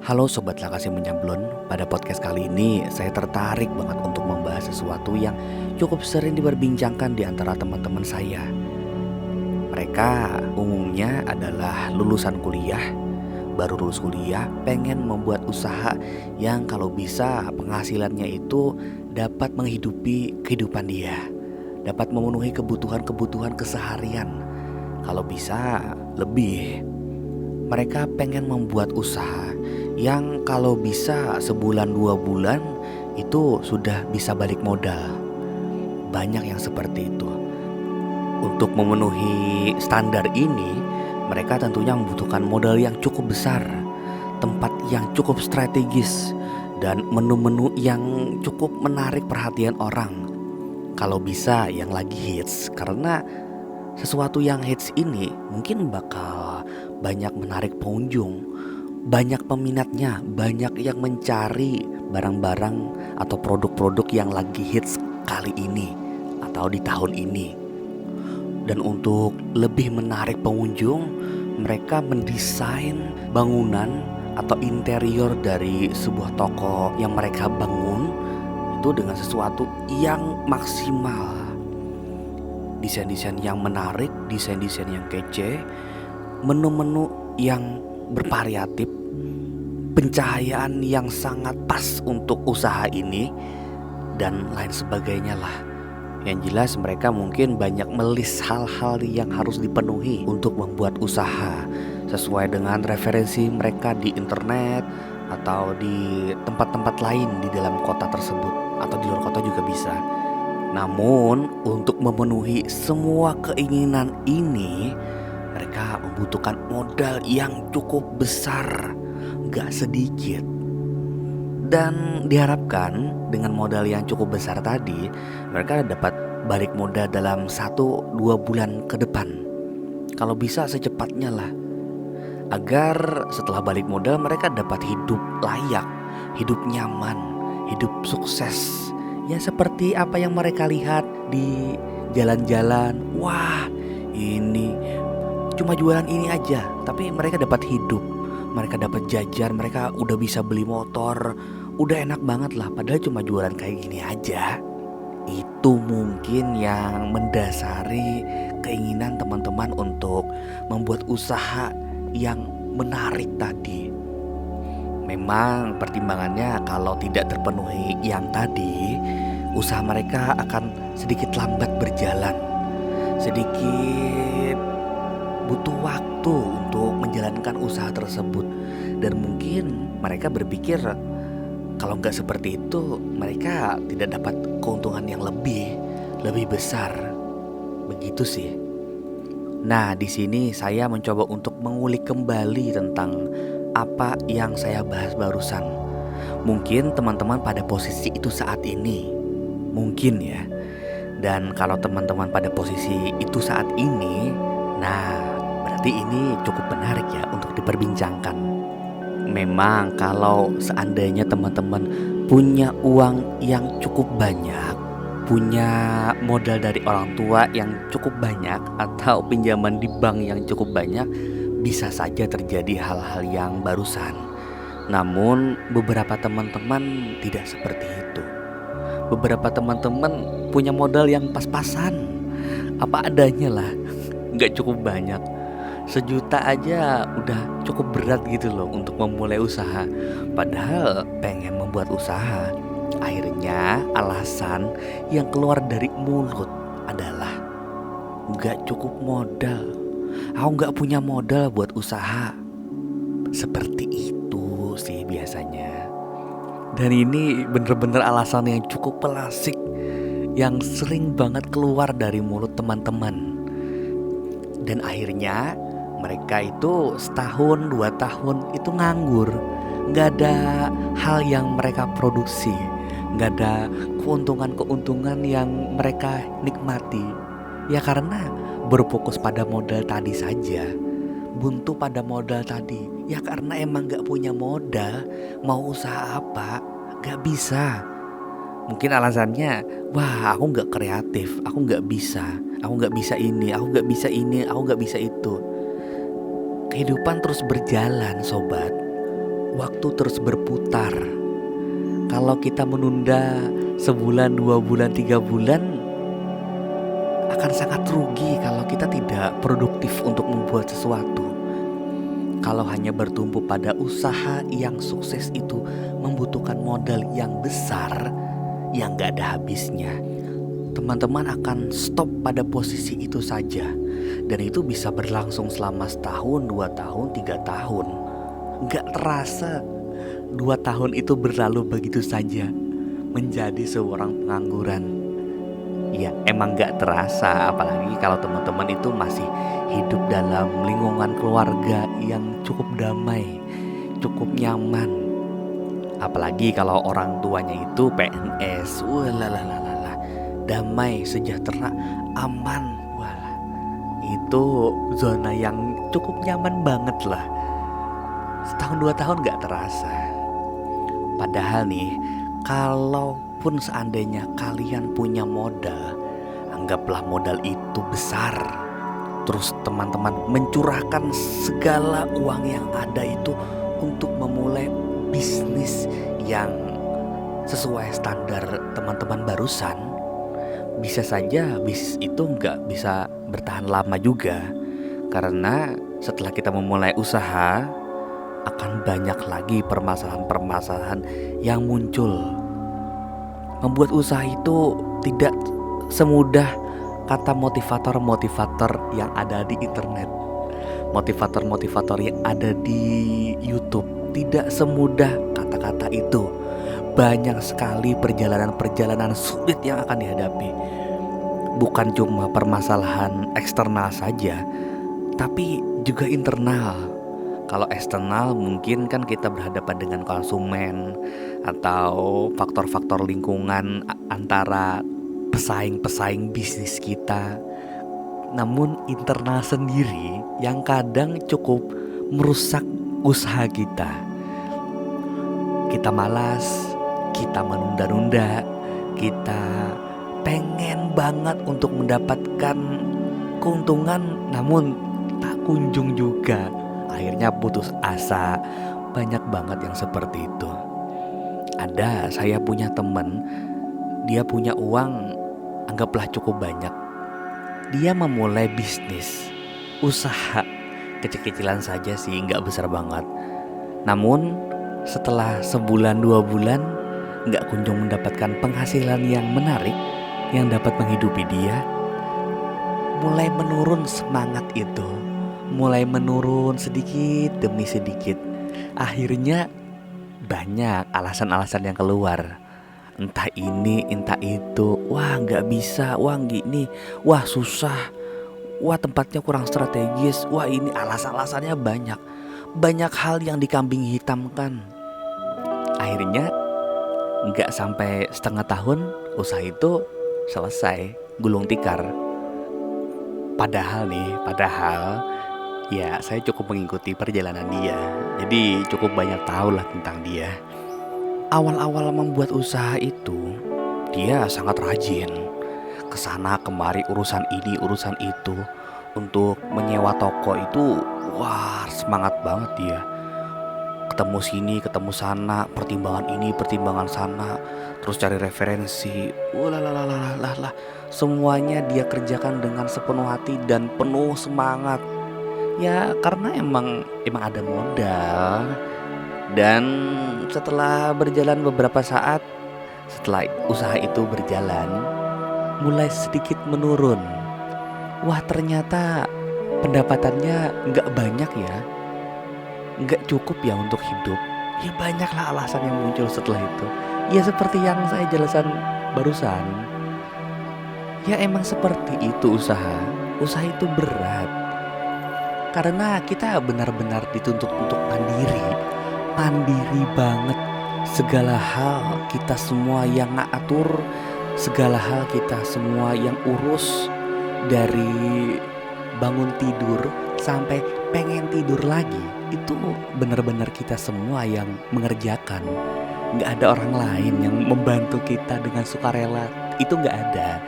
Halo Sobat Lakasi Menyablon, pada podcast kali ini saya tertarik banget untuk membahas sesuatu yang cukup sering diperbincangkan di antara teman-teman saya. Mereka umumnya adalah lulusan kuliah, baru lulus kuliah, pengen membuat usaha yang kalau bisa penghasilannya itu dapat menghidupi kehidupan dia, dapat memenuhi kebutuhan-kebutuhan keseharian, kalau bisa lebih. Mereka pengen membuat usaha yang kalau bisa sebulan 2 bulan itu sudah bisa balik modal. Banyak yang seperti itu. Untuk memenuhi standar ini, mereka tentunya membutuhkan modal yang cukup besar, tempat yang cukup strategis, dan menu-menu yang cukup menarik perhatian orang. Kalau bisa yang lagi hits, karena sesuatu yang hits ini mungkin bakal banyak menarik pengunjung, banyak peminatnya, banyak yang mencari barang-barang atau produk-produk yang lagi hits kali ini atau di tahun ini. Dan untuk lebih menarik pengunjung, mereka mendesain bangunan atau interior dari sebuah toko yang mereka bangun itu dengan sesuatu yang maksimal. Desain-desain yang menarik, desain-desain yang kece, menu-menu yang bervariatif, pencahayaan yang sangat pas untuk usaha ini, dan lain sebagainya lah. Yang jelas mereka mungkin banyak melis hal-hal yang harus dipenuhi untuk membuat usaha sesuai dengan referensi mereka di internet atau di tempat-tempat lain di dalam kota tersebut atau di luar kota juga bisa. Namun untuk memenuhi semua keinginan ini, mereka membutuhkan modal yang cukup besar, gak sedikit. Dan diharapkan dengan modal yang cukup besar tadi, mereka dapat balik modal dalam 1-2 bulan ke depan. Kalau bisa secepatnya lah, agar setelah balik modal mereka dapat hidup layak, hidup nyaman, hidup sukses. Ya seperti apa yang mereka lihat di jalan-jalan. Wah, ini cuma jualan ini aja, tapi mereka dapat hidup, mereka dapat jajan, mereka udah bisa beli motor, udah enak banget lah. Padahal cuma jualan kayak gini aja. Itu mungkin yang mendasari keinginan teman-teman untuk membuat usaha yang menarik tadi. Memang pertimbangannya kalau tidak terpenuhi yang tadi, usaha mereka akan sedikit lambat berjalan, sedikit butuh waktu untuk menjalankan usaha tersebut. Dan mungkin mereka berpikir kalau nggak seperti itu mereka tidak dapat keuntungan yang lebih besar. Begitu sih. Nah, di sini saya mencoba untuk mengulik kembali tentang apa yang saya bahas barusan. Mungkin teman-teman pada posisi itu saat ini, mungkin ya. Dan kalau teman-teman pada posisi itu saat ini, nah berarti ini cukup menarik ya untuk diperbincangkan. Memang kalau seandainya teman-teman punya uang yang cukup banyak, punya modal dari orang tua yang cukup banyak, atau pinjaman di bank yang cukup banyak, bisa saja terjadi hal-hal yang barusan. Namun beberapa teman-teman tidak seperti itu. Beberapa teman-teman punya modal yang pas-pasan, apa adanya lah, gak cukup banyak. 1 juta aja udah cukup berat gitu loh untuk memulai usaha. Padahal pengen membuat usaha. Akhirnya alasan yang keluar dari mulut adalah gak cukup modal. Aku gak punya modal buat usaha. Seperti itu sih biasanya. Dan ini bener-bener alasan yang cukup pelasik, yang sering banget keluar dari mulut teman-teman. Dan akhirnya mereka itu 1-2 tahun itu nganggur. Gak ada hal yang mereka produksi, gak ada keuntungan-keuntungan yang mereka nikmati. Ya karena berfokus pada modal tadi saja, buntu pada modal tadi. Ya karena emang gak punya modal, mau usaha apa gak bisa. Mungkin alasannya, wah aku gak kreatif, aku gak bisa, aku gak bisa ini, aku gak bisa ini, aku gak bisa itu. Kehidupan terus berjalan sobat. waktu terus berputar. Kalau kita menunda sebulan, 2 bulan, 3 bulan, akan sangat rugi kalau kita tidak produktif untuk membuat sesuatu. Kalau hanya bertumpu pada usaha yang sukses itu membutuhkan modal yang besar yang gak ada habisnya. Teman-teman akan stop pada posisi itu saja. Dan itu bisa berlangsung selama setahun, 2 tahun, 3 tahun. Gak terasa 2 tahun itu berlalu begitu saja menjadi seorang pengangguran. Ya emang gak terasa, apalagi kalau teman-teman itu masih hidup dalam lingkungan keluarga yang cukup damai, cukup nyaman. Apalagi kalau orang tuanya itu PNS, walalalala, damai, sejahtera, aman, walah. Itu zona yang cukup nyaman banget lah. Setahun 2 tahun gak terasa. Padahal nih, kalaupun seandainya kalian punya modal, anggaplah modal itu besar, terus teman-teman mencurahkan segala uang yang ada itu untuk memulai bisnis yang sesuai standar teman-teman barusan, bisa saja bisnis itu nggak bisa bertahan lama juga. Karena setelah kita memulai usaha, akan banyak lagi permasalahan-permasalahan yang muncul. Membuat usaha itu tidak semudah kata motivator-motivator yang ada di internet, motivator-motivator yang ada di YouTube. Tidak semudah kata-kata itu. Banyak sekali perjalanan-perjalanan sulit yang akan dihadapi. Bukan cuma permasalahan eksternal saja, tapi juga internal. Kalau eksternal mungkin kan kita berhadapan dengan konsumen atau faktor-faktor lingkungan antara pesaing-pesaing bisnis kita. Namun internal sendiri yang kadang cukup merusak usaha kita. Kita malas, kita menunda-nunda, kita pengen banget untuk mendapatkan keuntungan, namun tak kunjung juga. Akhirnya putus asa. Banyak banget yang seperti itu. Saya punya temen, dia punya uang anggaplah cukup banyak. Dia memulai bisnis, usaha kecil-kecilan saja sih, gak besar banget. Namun setelah sebulan 2 bulan gak kunjung mendapatkan penghasilan yang menarik yang dapat menghidupi dia. Mulai menurun semangat itu, mulai menurun sedikit demi sedikit. Akhirnya banyak alasan-alasan yang keluar. Entah ini, entah itu. Wah gak bisa, wah gini, wah susah, wah tempatnya kurang strategis, wah ini alasan-alasannya banyak. Banyak hal yang dikambing hitamkan. Akhirnya gak sampai setengah tahun usaha itu selesai, gulung tikar. Padahal ya saya cukup mengikuti perjalanan dia, jadi cukup banyak tahu lah tentang dia. Awal-awal membuat usaha itu dia sangat rajin, kesana kemari urusan ini urusan itu. Untuk menyewa toko itu wah semangat banget dia. Ketemu sini ketemu sana, pertimbangan ini pertimbangan sana, terus cari referensi. Lah semuanya dia kerjakan dengan sepenuh hati dan penuh semangat. Ya karena emang ada modal. Dan setelah berjalan beberapa saat, setelah usaha itu berjalan, mulai sedikit menurun. Wah ternyata pendapatannya gak banyak ya, gak cukup ya untuk hidup. Ya banyaklah alasan yang muncul setelah itu. Ya seperti yang saya jelaskan barusan. Ya emang seperti itu usaha. Usaha itu berat. Karena kita benar-benar dituntut untuk mandiri banget. Segala hal kita semua yang ngatur, segala hal kita semua yang urus. Dari bangun tidur sampai pengen tidur lagi, itu benar-benar kita semua yang mengerjakan. Gak ada orang lain yang membantu kita dengan sukarela. Itu gak ada.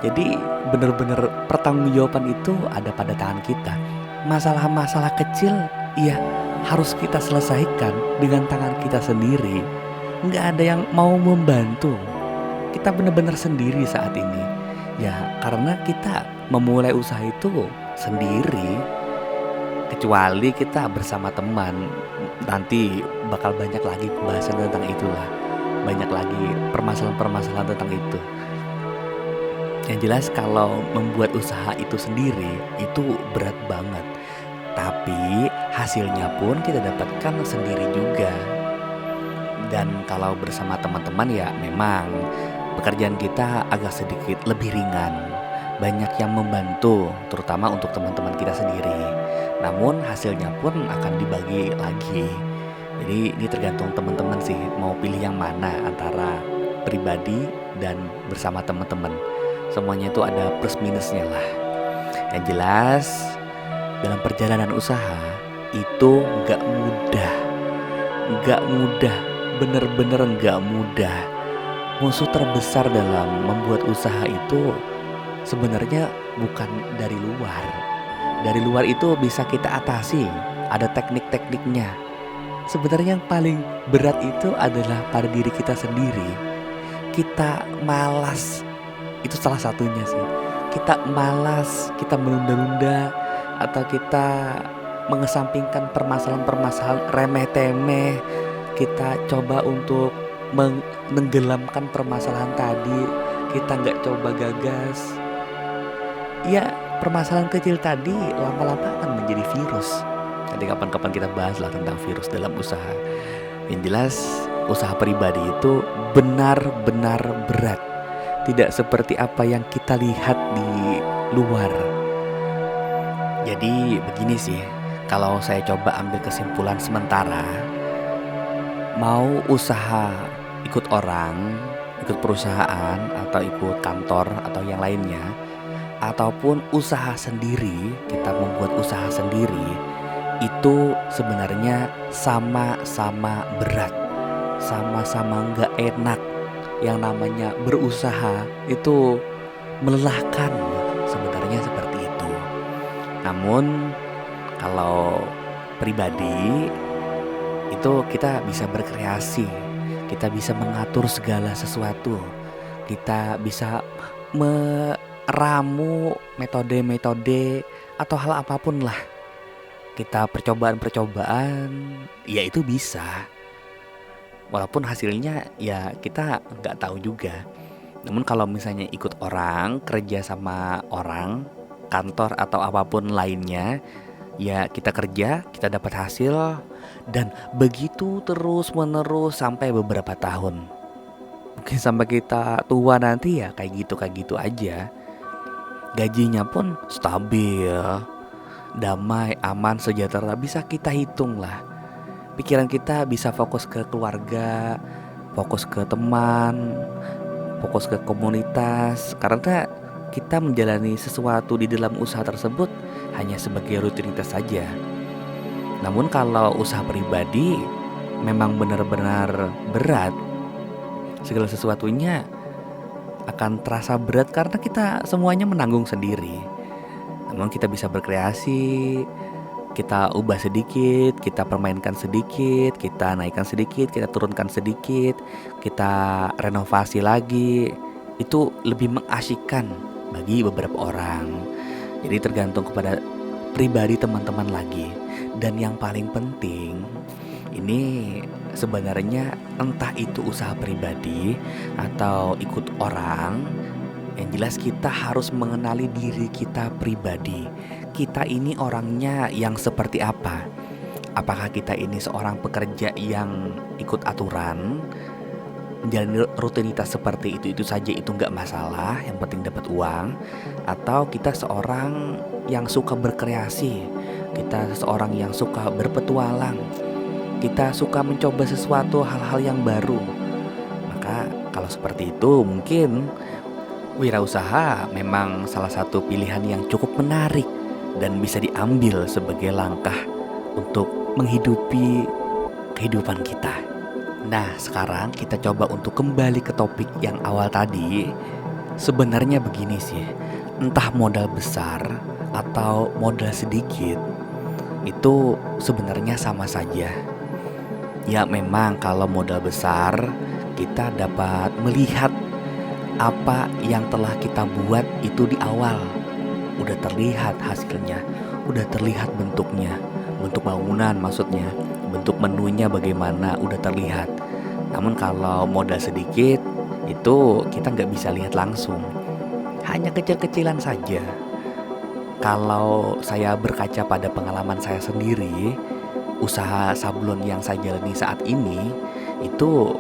Jadi benar-benar pertanggungjawaban itu ada pada tangan kita. Masalah-masalah kecil, ya harus kita selesaikan dengan tangan kita sendiri. Nggak ada yang mau membantu. Kita benar-benar sendiri saat ini. Ya karena kita memulai usaha itu sendiri. Kecuali kita bersama teman, nanti bakal banyak lagi pembahasan tentang itulah. Banyak lagi permasalahan-permasalahan tentang itu. Yang jelas kalau membuat usaha itu sendiri itu berat banget. Tapi hasilnya pun kita dapatkan sendiri juga. Dan kalau bersama teman-teman ya memang pekerjaan kita agak sedikit lebih ringan. Banyak yang membantu, terutama untuk teman-teman kita sendiri. Namun hasilnya pun akan dibagi lagi. Jadi ini tergantung teman-teman sih mau pilih yang mana antara pribadi dan bersama teman-teman. Semuanya itu ada plus minusnya lah. Yang jelas dalam perjalanan usaha itu gak mudah. Bener-bener gak mudah. Musuh terbesar dalam membuat usaha itu sebenarnya bukan dari luar. Dari luar itu bisa kita atasi, ada teknik-tekniknya. Sebenarnya yang paling berat itu adalah pada diri kita sendiri. Kita malas, itu salah satunya sih. Kita malas, kita menunda-nunda, atau kita mengesampingkan permasalahan-permasalahan remeh-temeh. Kita coba untuk menenggelamkan permasalahan tadi. Kita gak coba gagas. Ya permasalahan kecil tadi lama-lama akan menjadi virus. Nanti kapan-kapan kita bahas lah tentang virus dalam usaha. Yang jelas usaha pribadi itu benar-benar berat. Tidak seperti apa yang kita lihat di luar. Jadi begini sih, kalau saya coba ambil kesimpulan sementara, mau usaha ikut orang, ikut perusahaan, atau ikut kantor atau yang lainnya, ataupun usaha sendiri, kita membuat usaha sendiri, itu sebenarnya sama-sama berat, sama-sama gak enak. Yang namanya berusaha itu melelahkan, sebenarnya seperti itu. Namun kalau pribadi itu kita bisa berkreasi, kita bisa mengatur segala sesuatu, kita bisa meramu metode-metode atau hal apapun lah. Kita percobaan-percobaan, ya itu bisa. Walaupun hasilnya ya kita nggak tahu juga. Namun kalau misalnya ikut orang, kerja sama orang, kantor atau apapun lainnya, ya kita kerja, kita dapat hasil, dan begitu terus menerus sampai beberapa tahun. Mungkin sampai kita tua nanti ya kayak gitu aja. Gajinya pun stabil, damai, aman, sejahtera, bisa kita hitung lah. Pikiran kita bisa fokus ke keluarga, fokus ke teman, fokus ke komunitas. Karena kita menjalani sesuatu di dalam usaha tersebut hanya sebagai rutinitas saja. Namun kalau usaha pribadi memang benar-benar berat. Segala sesuatunya akan terasa berat karena kita semuanya menanggung sendiri. Namun kita bisa berkreasi, kita ubah sedikit, kita permainkan sedikit, kita naikkan sedikit, kita turunkan sedikit, kita renovasi lagi. Itu lebih mengasyikkan bagi beberapa orang. Jadi tergantung kepada pribadi teman-teman lagi. Dan yang paling penting, ini sebenarnya entah itu usaha pribadi atau ikut orang, yang jelas kita harus mengenali diri kita pribadi. Kita ini orangnya yang seperti apa? Apakah kita ini seorang pekerja yang ikut aturan, menjalani rutinitas seperti itu saja, itu nggak masalah, yang penting dapat uang? Atau kita seorang yang suka berkreasi, kita seorang yang suka berpetualang, kita suka mencoba sesuatu, hal-hal yang baru. Maka kalau seperti itu mungkin wirausaha memang salah satu pilihan yang cukup menarik dan bisa diambil sebagai langkah untuk menghidupi kehidupan kita. Nah, sekarang kita coba untuk kembali ke topik yang awal tadi. Sebenarnya begini sih, entah modal besar atau modal sedikit, itu sebenarnya sama saja. Ya memang kalau modal besar kita dapat melihat apa yang telah kita buat itu di awal. Udah terlihat hasilnya, udah terlihat bentuknya, bentuk bangunan maksudnya, bentuk menunya bagaimana udah terlihat. Namun kalau modal sedikit itu kita nggak bisa lihat langsung, hanya kecil-kecilan saja. Kalau saya berkaca pada pengalaman saya sendiri, usaha sablon yang saya jalani saat ini itu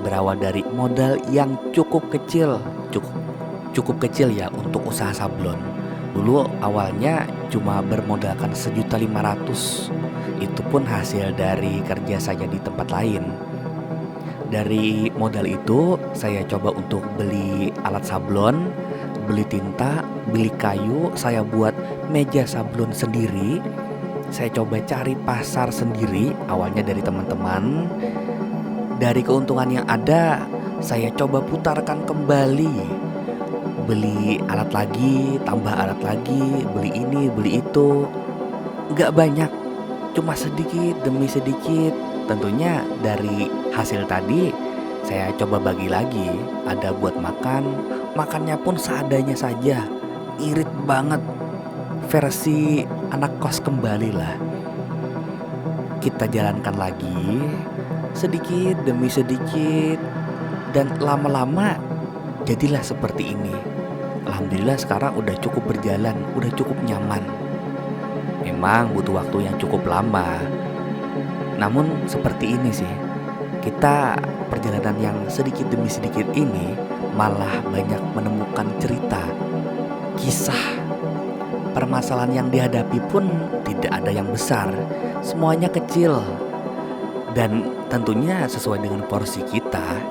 berawal dari modal yang cukup kecil, cukup kecil ya untuk usaha sablon. Dulu awalnya cuma bermodalkan 1.500.000, itu pun hasil dari kerja saya di tempat lain. Dari modal itu saya coba untuk beli alat sablon, beli tinta, beli kayu, saya buat meja sablon sendiri. Saya coba cari pasar sendiri, awalnya dari teman-teman. Dari keuntungan yang ada, saya coba putarkan kembali. Beli alat lagi, tambah alat lagi, beli ini, beli itu. Gak banyak, cuma sedikit demi sedikit. Tentunya dari hasil tadi saya coba bagi lagi. Ada buat makan, makannya pun seadanya saja. Irit banget, versi anak kos kembali lah. Kita jalankan lagi sedikit demi sedikit, dan lama-lama jadilah seperti ini. Alhamdulillah sekarang udah cukup berjalan, udah cukup nyaman. Memang butuh waktu yang cukup lama, namun seperti ini sih, kita perjalanan yang sedikit demi sedikit ini malah banyak menemukan cerita, kisah. Permasalahan yang dihadapi pun tidak ada yang besar, semuanya kecil. Dan tentunya sesuai dengan porsi kita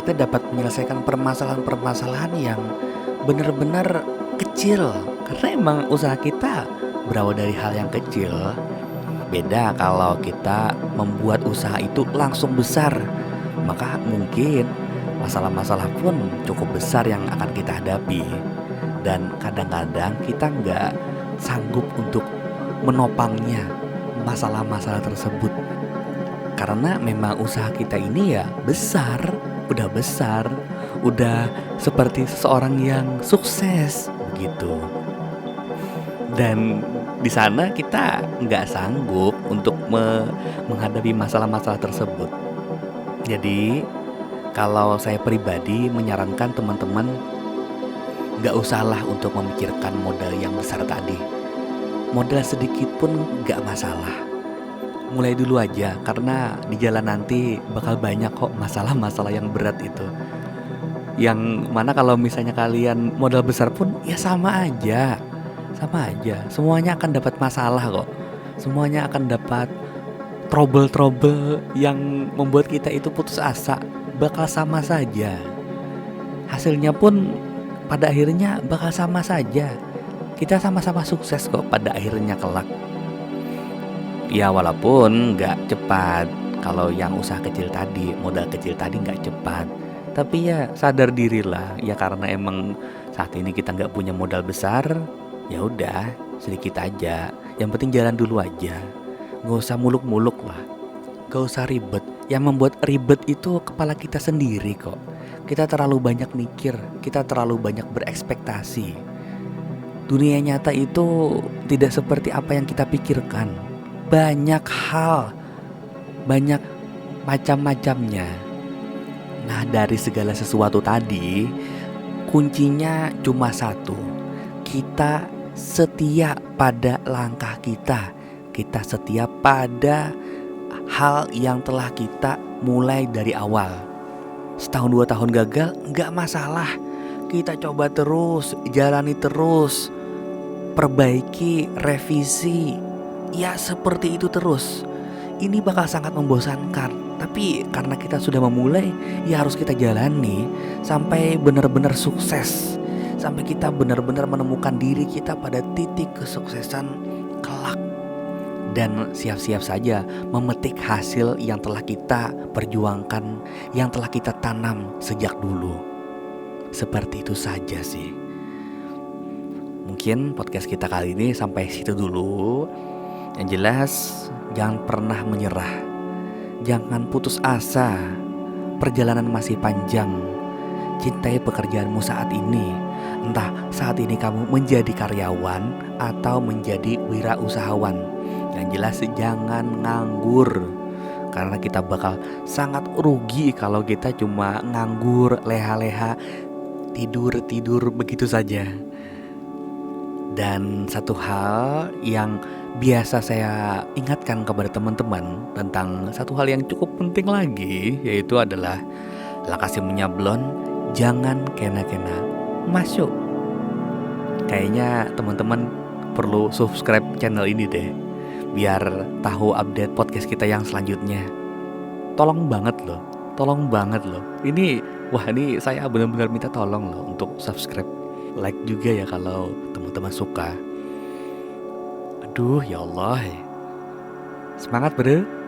dapat menyelesaikan permasalahan-permasalahan yang benar-benar kecil. Karena emang usaha kita berawal dari hal yang kecil. Beda kalau kita membuat usaha itu langsung besar, maka mungkin masalah-masalah pun cukup besar yang akan kita hadapi. Dan kadang-kadang kita nggak sanggup untuk menopangnya masalah-masalah tersebut. Karena memang usaha kita ini ya besar, udah seperti seseorang yang sukses begitu. Dan di sana kita nggak sanggup untuk menghadapi masalah-masalah tersebut. Jadi kalau saya pribadi menyarankan teman-teman nggak usahlah untuk memikirkan modal yang besar tadi. Modal sedikit pun nggak masalah. Mulai dulu aja, karena di jalan nanti bakal banyak kok masalah-masalah yang berat itu. Yang mana kalau misalnya kalian modal besar pun ya sama aja. Semuanya akan dapat masalah kok. Semuanya akan dapat trouble yang membuat kita itu putus asa. Bakal sama saja. Hasilnya pun pada akhirnya bakal sama saja. Kita sama-sama sukses kok pada akhirnya kelak. Ya walaupun nggak cepat. Kalau yang usaha kecil tadi, modal kecil tadi nggak cepat. Tapi ya sadar dirilah. Ya karena emang saat ini kita nggak punya modal besar, ya udah sedikit aja. Yang penting jalan dulu aja. Nggak usah muluk-muluk lah. Nggak usah ribet. Yang membuat ribet itu kepala kita sendiri kok. Kita terlalu banyak mikir. Kita terlalu banyak berekspektasi. Dunia nyata itu tidak seperti apa yang kita pikirkan. Banyak hal, banyak macam-macamnya. Nah dari segala sesuatu tadi, kuncinya cuma satu. Kita setia pada langkah kita. Kita setia pada hal yang telah kita mulai dari awal. Setahun 2 tahun gagal, gak masalah. Kita coba terus, jalani terus, perbaiki, revisi. Ya seperti itu terus. Ini bakal sangat membosankan. Tapi karena kita sudah memulai, ya harus kita jalani sampai benar-benar sukses. Sampai kita benar-benar menemukan diri kita pada titik kesuksesan kelak. Dan siap-siap saja memetik hasil yang telah kita perjuangkan, yang telah kita tanam sejak dulu. Seperti itu saja sih. Mungkin podcast kita kali ini sampai situ dulu. Yang jelas, jangan pernah menyerah. Jangan putus asa. Perjalanan masih panjang. Cintai pekerjaanmu saat ini. Entah saat ini kamu menjadi karyawan atau menjadi wirausahawan. Yang jelas jangan nganggur. Karena kita bakal sangat rugi kalau kita cuma nganggur, leha-leha, tidur begitu saja. Dan satu hal yang biasa saya ingatkan kepada teman-teman tentang satu hal yang cukup penting lagi, yaitu adalah lakasi menyablon, jangan kena-kena masuk. Kayaknya teman-teman perlu subscribe channel ini deh, biar tahu update podcast kita yang selanjutnya. Tolong banget loh. Ini saya benar-benar minta tolong loh untuk subscribe, like juga ya kalau teman-teman suka. Aduh ya Allah. Semangat bro.